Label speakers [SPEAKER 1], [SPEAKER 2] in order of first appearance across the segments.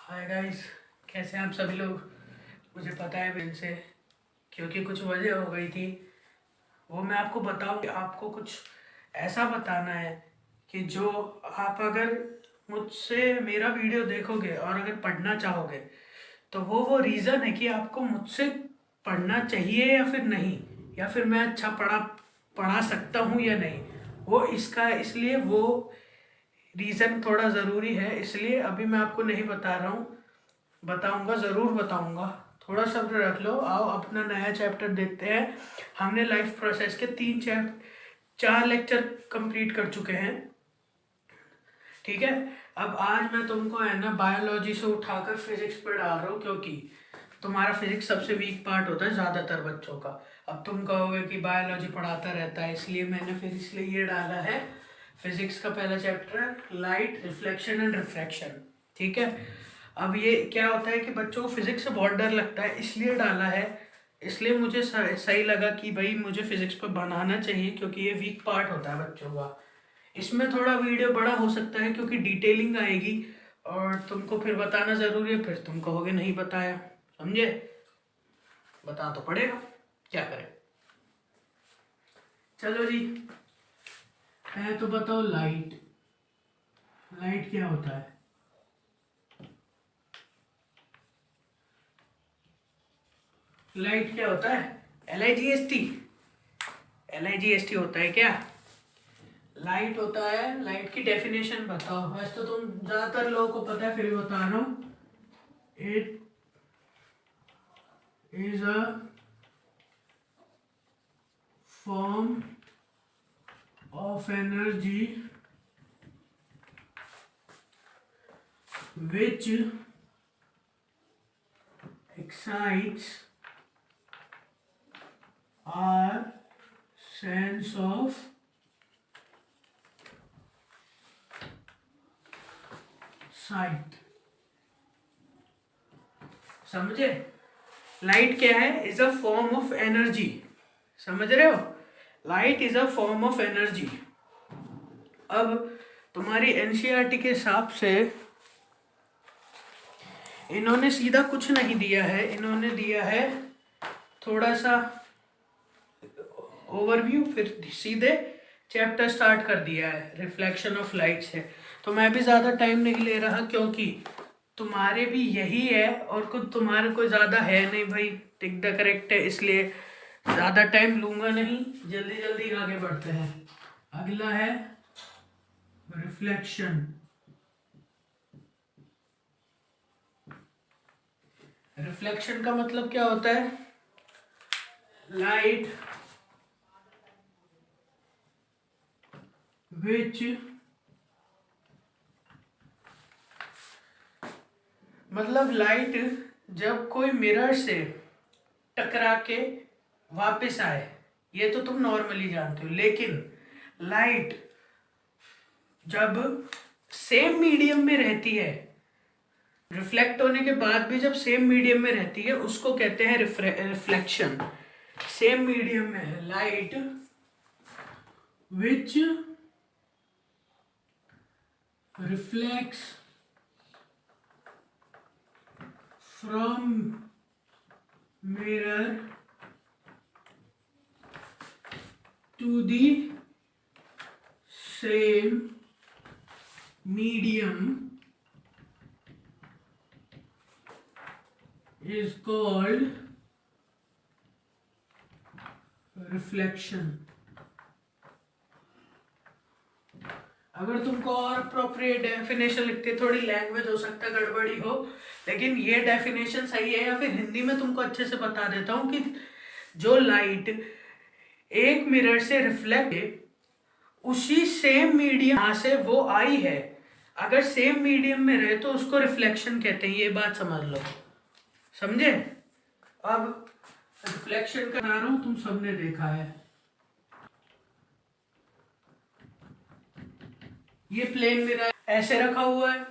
[SPEAKER 1] Hi guys, कैसे हैं आप सभी लोग। मुझे पता है मेरे से क्योंकि कुछ वजह हो गई थी, वो मैं आपको बताऊँ। आपको कुछ ऐसा बताना है कि जो आप अगर मुझसे मेरा वीडियो देखोगे और अगर पढ़ना चाहोगे तो वो रीज़न है कि आपको मुझसे पढ़ना चाहिए या फिर नहीं, या फिर मैं अच्छा पढ़ा पढ़ा सकता हूँ या नहीं। वो इसका इसलिए वो रीज़न थोड़ा ज़रूरी है, इसलिए अभी मैं आपको नहीं बता रहा हूँ। बताऊंगा, ज़रूर बताऊंगा। थोड़ा सब्र रख लो। आओ अपना नया चैप्टर देखते हैं। हमने लाइफ प्रोसेस के 4 लेक्चर कंप्लीट कर चुके हैं, ठीक है। अब आज मैं तुमको है ना बायोलॉजी से उठाकर फिजिक्स पर डाल रहा हूँ, क्योंकि तुम्हारा फिजिक्स सबसे वीक पार्ट होता है ज़्यादातर बच्चों का। अब तुम कहोगे कि बायोलॉजी पढ़ाता रहता है, इसलिए मैंने फिर इसलिए ये डाला है। फिजिक्स का पहला chapter light, reflection and refraction, ठीक है। अब ये क्या होता है कि बच्चों को फिजिक्स से बहुत डर लगता है, इसलिए डाला है। इसलिए मुझे सही लगा कि भाई मुझे फिजिक्स पर बनाना चाहिए, क्योंकि ये वीक पार्ट होता है बच्चों का। इसमें थोड़ा वीडियो बड़ा हो सकता है क्योंकि डिटेलिंग आएगी और तुमको फिर बताना ज़रूरी है, फिर तुम कहोगे नहीं बताया। समझे? बता तो पड़ेगा, क्या करें। चलो जी, है तो बताओ। लाइट, लाइट क्या होता है? लाइट क्या होता है? LIGST, LIGST होता है क्या? लाइट होता है। लाइट की डेफिनेशन बताओ। वैसे तो तुम ज़्यादातर लोगों को पता है, फिर भी बता रहा हूँ। It is a form of energy which excites our sense of sight। समझे? लाइट क्या है? Is a form of energy. समझ रहे हो? Light is a form of energy. अब तुम्हारी एनसीईआरटी के हिसाब से इन्होंने सीधा कुछ नहीं दिया है, इन्होंने दिया है थोड़ा सा ओवरव्यू, फिर सीधे चैप्टर स्टार्ट कर दिया है। रिफ्लेक्शन ऑफ लाइट से तो मैं भी ज़्यादा टाइम नहीं ले रहा, क्योंकि तुम्हारे भी यही है और कुछ तुम्हारे कोई ज़्यादा है नहीं भाई। टिक द करेक्ट है, इसलिए ज़्यादा टाइम लूँगा नहीं। जल्दी जल्दी आगे बढ़ते हैं। अगला है रिफ्लेक्शन। रिफ्लेक्शन का मतलब क्या होता है? लाइट विच, मतलब लाइट जब कोई मिरर से टकरा के वापस आए, ये तो तुम नॉर्मली जानते हो। लेकिन लाइट जब सेम मीडियम में रहती है, रिफ्लेक्ट होने के बाद भी जब सेम मीडियम में रहती है, उसको कहते हैं रिफ्लेक्शन। सेम मीडियम में है light which reflects from mirror to the same medium is called reflection। अगर तुमको और अप्रोप्रिएट डेफिनेशन लिखते, थोड़ी लैंग्वेज हो सकता है गड़बड़ी हो, लेकिन ये डेफिनेशन सही है। या फिर हिंदी में तुमको अच्छे से बता देता हूँ कि जो लाइट एक मिरर से रिफ्लेक्ट उसी सेम मीडियम से वो आई है, अगर सेम मीडियम में रहे तो उसको रिफ्लेक्शन कहते हैं। ये बात समझ लो, समझे? अब रिफ्लेक्शन का रहा हूं, तुम सबने देखा है। ये प्लेन मिरर ऐसे रखा हुआ है,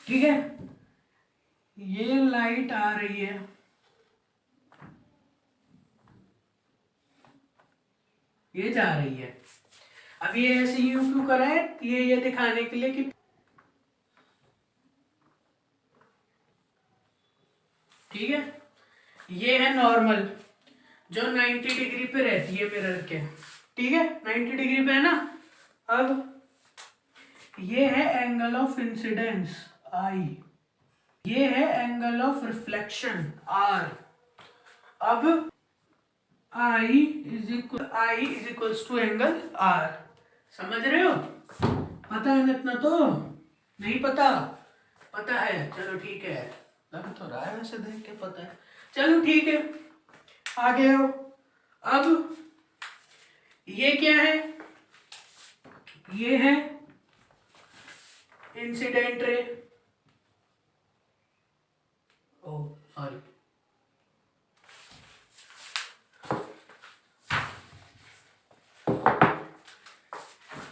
[SPEAKER 1] ठीक है। ये लाइट आ रही है, ये जा रही है। अब ये ऐसे यूं क्यों करा है? ये दिखाने के लिए कि ठीक है। ये है नॉर्मल जो 90 डिग्री पे रहती है मिरर के, ठीक है, 90 डिग्री पे है ना। अब ये है एंगल ऑफ इंसिडेंस आई, ये है एंगल ऑफ रिफ्लेक्शन आर। अब I is equals to angle R. समझ रहे हो? पता है ना इतना? तो नहीं पता? पता है, चलो ठीक है, लग तो रहा है वैसे देख के पता है। चलो ठीक है, आगे आओ। अब ये क्या है? ये है इंसिडेंट रे, ओ सॉरी,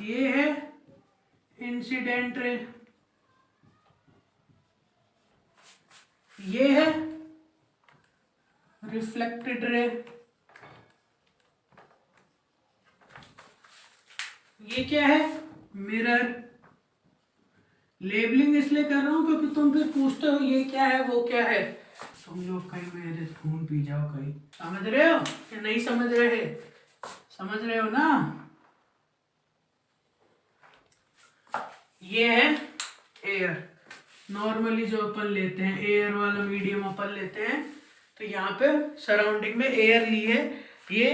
[SPEAKER 1] ये है इंसिडेंट रे, ये है रिफ्लेक्टेड रे, ये क्या है? मिरर। लेबलिंग इसलिए कर रहा हूं क्योंकि तुम फिर पूछते हो ये क्या है वो क्या है, तुम लोग कहीं मेरे खून पी जाओ कहीं। समझ रहे हो या नहीं समझ रहे? समझ रहे हो ना? ये है एयर, नॉर्मली जो अपन लेते हैं एयर वाला मीडियम अपन लेते हैं, तो यहाँ पे सराउंडिंग में एयर ली है, ये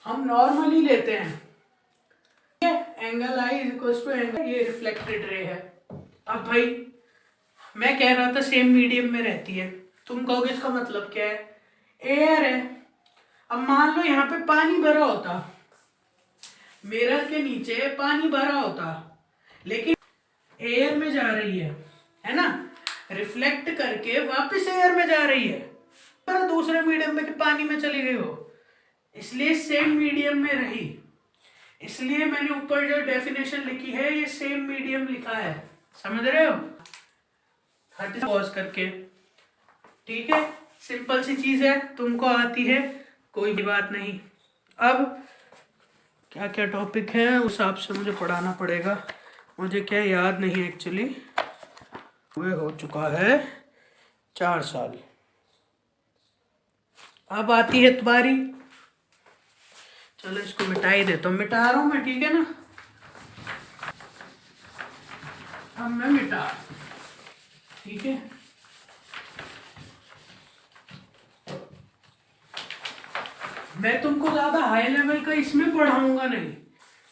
[SPEAKER 1] हम नॉर्मली लेते हैं। Angle I is equal to angle, ये रिफ्लेक्टेड रे है। अब भाई मैं कह रहा था सेम मीडियम में रहती है, तुम कहोगे इसका मतलब क्या है? एयर है। अब मान लो यहाँ पे पानी भरा होता, मिरर के नीचे पानी भरा होता, लेकिन एयर में जा रही है ना, रिफ्लेक्ट करके वापस एयर में जा रही है, पर दूसरे मीडियम में कि पानी में चली गई हो, इसलिए सेम मीडियम में रही। इसलिए मैंने ऊपर जो डेफिनेशन लिखी है ये सेम मीडियम लिखा है। समझ रहे हो? पॉज करके, ठीक है, सिंपल सी चीज है, तुमको आती है, कोई भी बात नहीं। अब क्या क्या टॉपिक है उस हिसाब से मुझे पढ़ाना पड़ेगा, मुझे क्या याद नहीं एक्चुअली। हुए हो चुका है 4 साल। अब आती है तुम्हारी, चलो इसको मिटा ही देता हूँ, मिटा रहा हूँ मैं, ठीक है ना? अब मैं मिटा, ठीक है। मैं तुमको ज्यादा हाई लेवल का इसमें पढ़ाऊंगा नहीं,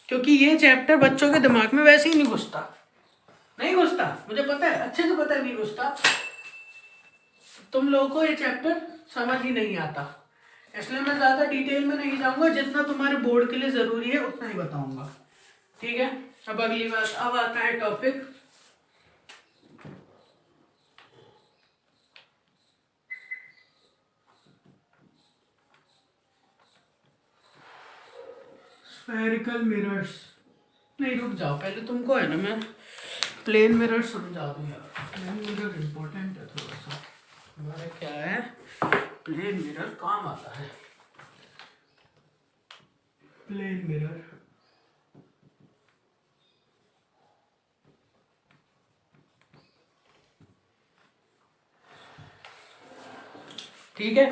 [SPEAKER 1] क्योंकि ये चैप्टर बच्चों के दिमाग में वैसे ही नहीं घुसता, नहीं घुसता, मुझे पता है, अच्छे से पता है नहीं घुसता। तुम लोगों को ये चैप्टर समझ ही नहीं आता, इसलिए मैं ज्यादा डिटेल में नहीं जाऊंगा, जितना तुम्हारे बोर्ड के लिए जरूरी है उतना ही बताऊंगा, ठीक है। अब अगली बात, अब आता है टॉपिक स्फेरिकल मिरर्स। नहीं रुक जाओ, पहले तुमको है ना मैं प्लेन मिरर समझा दूं यार, प्लेन मिरर इंपॉर्टेंट है थोड़ा सा। हमारा क्या है, प्लेन मिरर काम आता है, प्लेन मिरर। ठीक है,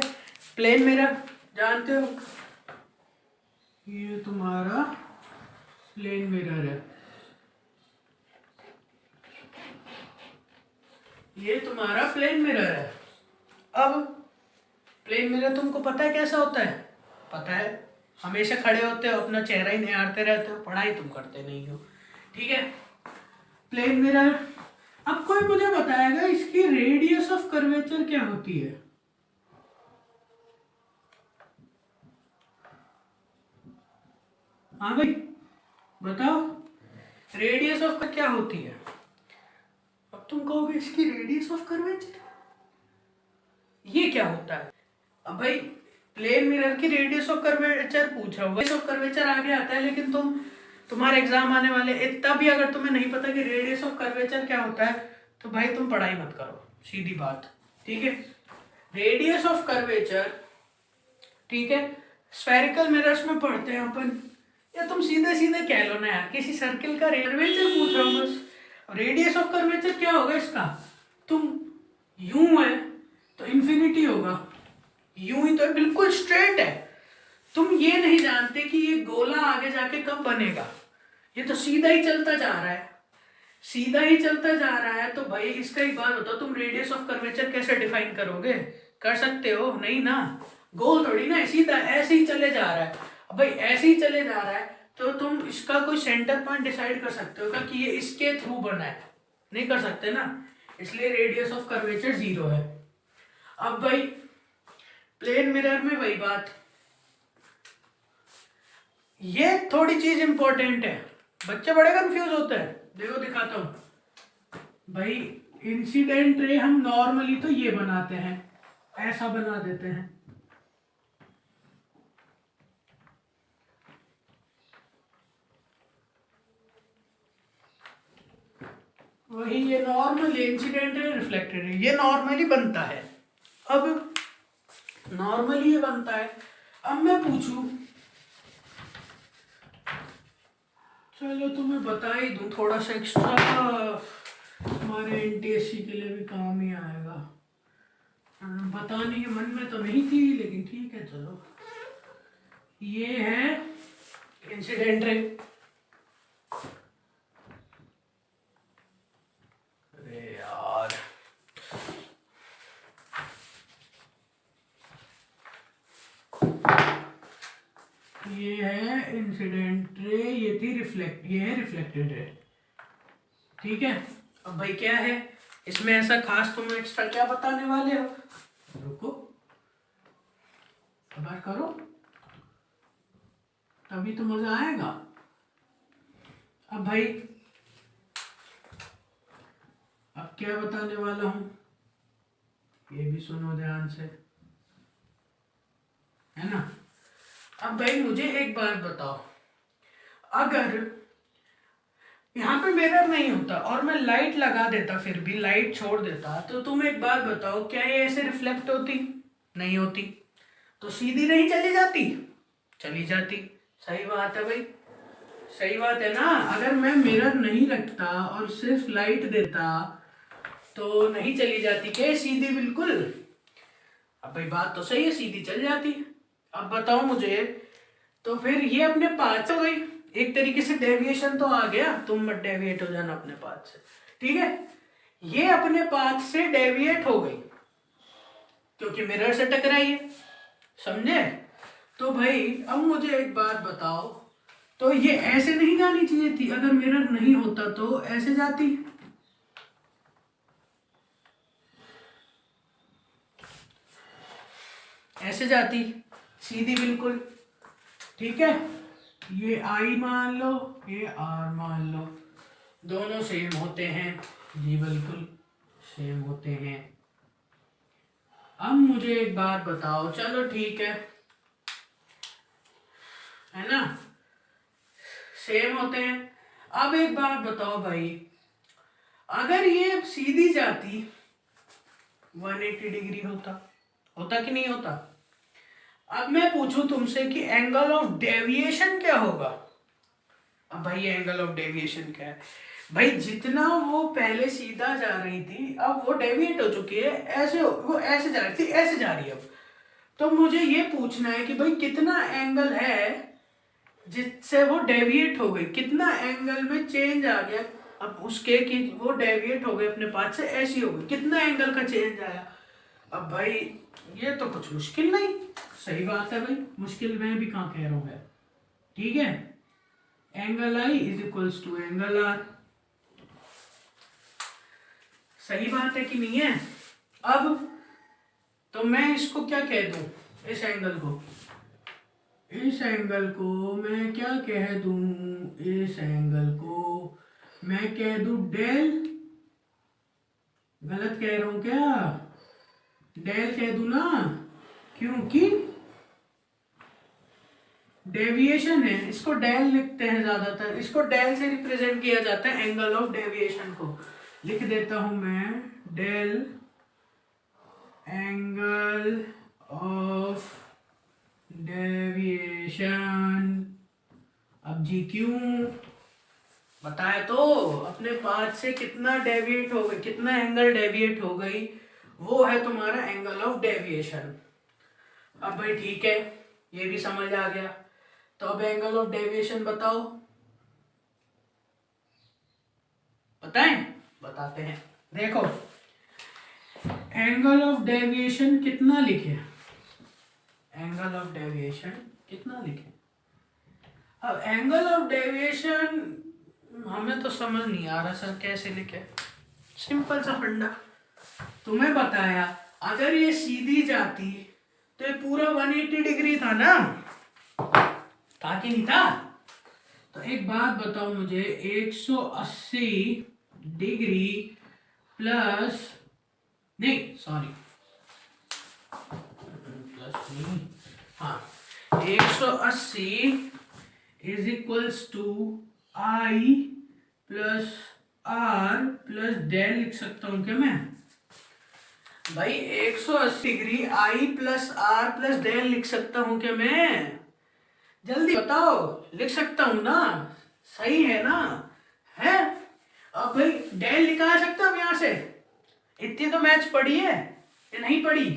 [SPEAKER 1] प्लेन मिरर जानते हो, ये तुम्हारा प्लेन मिरर है, ये तुम्हारा प्लेन मिरर है। अब प्लेन मिरर तुमको पता है कैसा होता है? पता है, हमेशा खड़े होते हो, अपना चेहरा ही निहारते रहते हो, पढ़ाई तुम करते नहीं हो, ठीक है। प्लेन मिरर, अब कोई मुझे बताएगा इसकी रेडियस ऑफ कर्वेचर क्या होती है? हाँ भाई बताओ, रेडियस ऑफ का क्या होती है? अब तुम कहोगे इसकी रेडियस ऑफ कर्वेचर, ये क्या होता है? अब भाई प्लेन मिरर की रेडियस ऑफ कर्वेचर पूछ रहा हूँ, रेडियस ऑफ कर्वेचर आगे आता है, लेकिन तुम्हारे एग्जाम आने वाले, इतना भी अगर तुम्हें नहीं पता कि रेडियस ऑफ कर्वेचर क्या होता है, तो भाई तुम पढ़ाई मत करो, सीधी बात, ठीक है। रेडियस ऑफ कर्वेचर, ठीक है, स्फेरिकल मिरर्स में पढ़ते हैं अपन, या तुम सीधे सीधे कह लो ना यार, किसी सर्किल का कर्वेचर पूछ रहा हूँ बस। रेडियस ऑफ कर्वेचर क्या होगा इसका? तुम यूं है तो तो इन्फिनिटी होगा। यूं ही तो बिल्कुल स्ट्रेट है। तुम ये नहीं जानते कि ये गोला आगे जाके कब बनेगा, ये तो सीधा ही चलता जा रहा है, सीधा ही चलता जा रहा है। तो भाई इसका एक बात बताओ, तुम रेडियस ऑफ कर्वेचर कैसे डिफाइन करोगे? कर सकते हो? नहीं ना, गोल थोड़ी ना है, सीधा ऐसे ही चले जा रहा है। अब भाई ऐसे ही चले जा रहा है तो तुम इसका कोई सेंटर पॉइंट डिसाइड कर सकते हो क्या कि ये इसके थ्रू बना है? नहीं कर सकते ना, इसलिए रेडियस ऑफ कर्वेचर 0 है। अब भाई प्लेन मिरर में वही बात, ये थोड़ी चीज इंपॉर्टेंट है, बच्चे बड़े कंफ्यूज होते हैं। देखो दिखाता हूं भाई, इंसिडेंट रे हम नॉर्मली तो ये बनाते हैं, ऐसा बना देते हैं, वही ये normal incident ray reflected ray, ये नॉर्मली बनता है। अब नॉर्मली ये बनता है। अब मैं पूछूं, चलो तुम्हें बता ही दूं थोड़ा सा एक्स्ट्रा, हमारे एनटीएससी के लिए भी काम ही आएगा। बताने के मन में तो नहीं थी लेकिन ठीक है चलो। ये है इंसिडेंट रे, अरे यार ये है इंसिडेंट रे, ये थी रिफ्लेक्ट, ये है रिफ्लेक्टेड रे, ठीक है। अब भाई क्या है इसमें ऐसा खास, तुम्हें एक्स्ट्रा क्या बताने वाले हो? रुको सब्र करो, तभी तो मजा आएगा। अब भाई अब क्या बताने वाला हूं, ये भी सुनो ध्यान से, है ना। अब भाई मुझे एक बात बताओ, अगर यहाँ पे मिरर नहीं होता और मैं लाइट लगा देता, फिर भी लाइट छोड़ देता, तो तुम एक बात बताओ, क्या ये ऐसे रिफ्लेक्ट होती? नहीं होती। तो सीधी नहीं चली जाती? चली जाती। सही बात है भाई, सही बात है ना। अगर मैं मिरर नहीं रखता और सिर्फ लाइट देता तो नहीं चली जाती क्या सीधी? बिल्कुल। अब भाई बात तो सही है, सीधी चल जाती। अब बताओ मुझे, तो फिर ये अपने पाथ हो गई, एक तरीके से डेविएशन तो आ गया, तुम मत डेविएट हो जाना अपने पाथ से, ठीक है। ये अपने पाथ से डेविएट हो गई क्योंकि मिरर से टकराई है, समझे? तो भाई अब मुझे एक बात बताओ, तो ये ऐसे नहीं जानी चाहिए थी? अगर मिरर नहीं होता तो ऐसे जाती, ऐसे जाती, सीधी बिल्कुल, ठीक है। ये आई मान लो, ये आर मान लो, दोनों सेम होते हैं जी, बिल्कुल सेम होते हैं। अब मुझे एक बात बताओ, चलो ठीक है ना, सेम होते हैं। अब एक बात बताओ भाई, अगर ये सीधी जाती 180 डिग्री होता, होता कि नहीं होता? अब मैं पूछूं तुमसे कि एंगल ऑफ डेविएशन क्या होगा? अब भाई एंगल ऑफ डेविएशन क्या है भाई? जितना वो पहले सीधा जा रही थी अब वो डेविएट हो चुकी है, ऐसे वो ऐसे जा रही थी, ऐसे जा रही है। अब तो मुझे ये पूछना है कि भाई कितना एंगल है जिससे वो डेविएट हो गई, कितना एंगल में चेंज आ गया अब उसके, कि वो डेविएट हो गए अपने पाथ से, ऐसी हो गई, कितना एंगल का चेंज आया? अब भाई ये तो कुछ मुश्किल नहीं। सही बात है भाई, मुश्किल मैं भी कहाँ कह रहा हूँ, ठीक है। Angle I is equals to angle R, सही बात है कि नहीं है? अब तो मैं इसको क्या कह दूं, इस एंगल को, इस एंगल को मैं क्या कह दूं, इस एंगल को मैं कह दूं डेल, गलत कह रहा हूं क्या? डेल कह दूं ना, क्योंकि डेविएशन है, इसको डेल लिखते हैं ज्यादातर, इसको डेल से रिप्रेजेंट किया जाता है एंगल ऑफ डेविएशन को। लिख देता हूं मैं डेल एंगल ऑफ डेविएशन। अब जी क्यों बताए तो, अपने पाथ से कितना डेविएट हो गई, कितना एंगल डेविएट हो गई, वो है तुम्हारा एंगल ऑफ डेविएशन। अब भाई ठीक है, ये भी समझ आ गया। तो अब एंगल ऑफ डेविएशन बताओ, बताएं? बताते हैं। देखो एंगल ऑफ डेविएशन कितना लिखे, एंगल ऑफ डेविएशन कितना लिखे। अब एंगल ऑफ डेविएशन हमें तो समझ नहीं आ रहा सर कैसे लिखे। सिंपल सा फंडा तुम्हें बताया, अगर ये सीधी जाती तो ये पूरा 180 डिग्री था ना, था कि नहीं था? तो एक बात बताओ मुझे, 180 डिग्री प्लस, नहीं सॉरी प्लस नहीं, हाँ 180 is equals to I plus R plus del लिख सकता हूं क्या मैं? भाई 180 degree I plus R plus del लिख सकता हूं क्या मैं? जल्दी बताओ, लिख सकता हूं ना? सही है ना? है? अब भाई डेल निकाल सकता हूं यहां से, इतनी तो मैथ्स पढ़ी है या नहीं पढ़ी?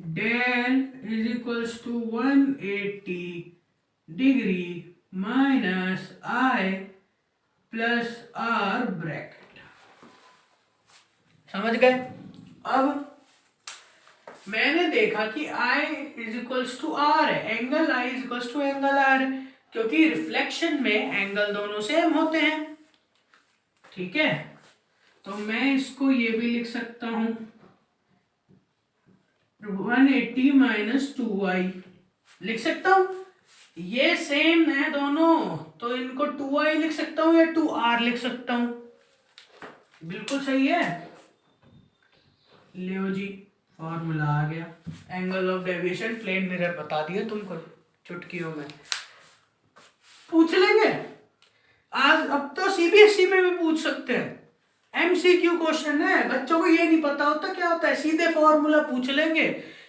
[SPEAKER 1] Del is equals to 180 degree minus I plus R bracket. समझ गए? अब मैंने देखा कि I is equals to R है, angle I is equals to angle R है, क्योंकि रिफ्लेक्शन में एंगल दोनों सेम होते हैं। ठीक है, तो मैं इसको ये भी लिख सकता हूं 180 माइनस 2i लिख सकता हूं। ये सेम है दोनों, तो इनको 2i लिख सकता हूं या 2r लिख सकता हूं? बिल्कुल सही है। लियो जी, फॉर्मूला आ गया। Angle of deviation plane mirror बता दिया तुमको चुटकियों में। पूछ लेंगे आज, अब तो सीबीएसई में भी पूछ सकते हैं, एमसीक्यू क्वेश्चन है। बच्चों को ये नहीं पता होता क्या होता है, सीधे फॉर्मूला पूछ लेंगे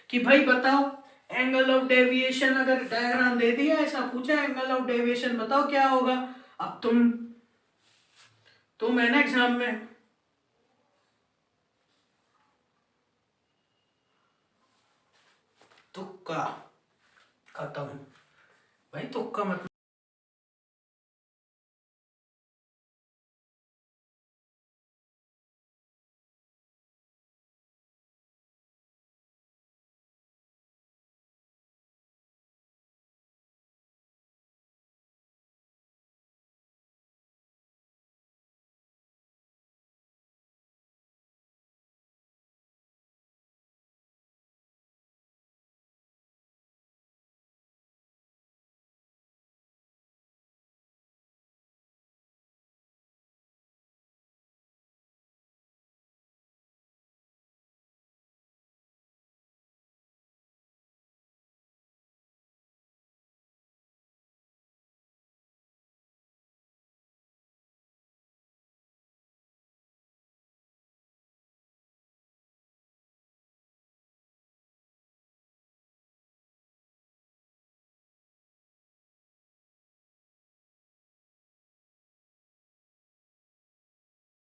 [SPEAKER 1] कि भाई बताओ एंगल ऑफ डेविएशन, अगर डायग्राम दे दिया ऐसा पूछा एंगल ऑफ डेविएशन बताओ क्या होगा। अब तुम है ना एग्जाम में, तुक्का खत्म भाई, तुक्का मतलब